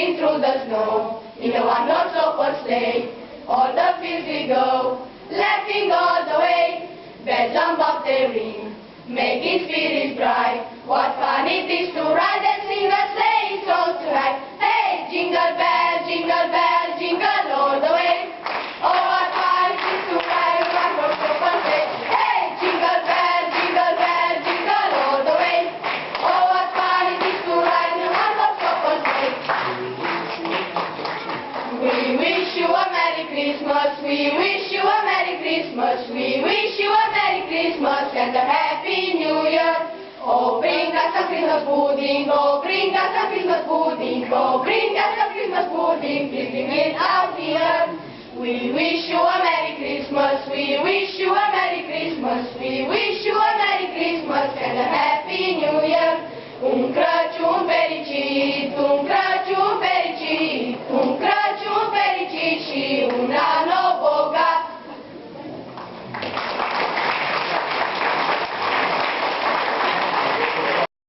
racing through the snow, in a one-horse open sleigh. All the fields we go, laughing all the way. Bells on bobtail ring, making spirits bright. What fun it is to ride and sing a sleigh song tonight. Hey, jingle bell, jingle all the way. Oh, what fun it is to ride a one-horse open sleigh. Hey, jingle bell, jingle all the way. Oh, what fun it is to ride a one-horse open sleigh. We wish you a Merry Christmas, we wish you a Merry Christmas, we wish you a Merry Christmas and a Happy New Year. Oh, bring us a Christmas pudding, oh, bring us a Christmas pudding, oh, bring us a Christmas pudding, please bring it out here. We wish you a Merry Christmas, we wish you a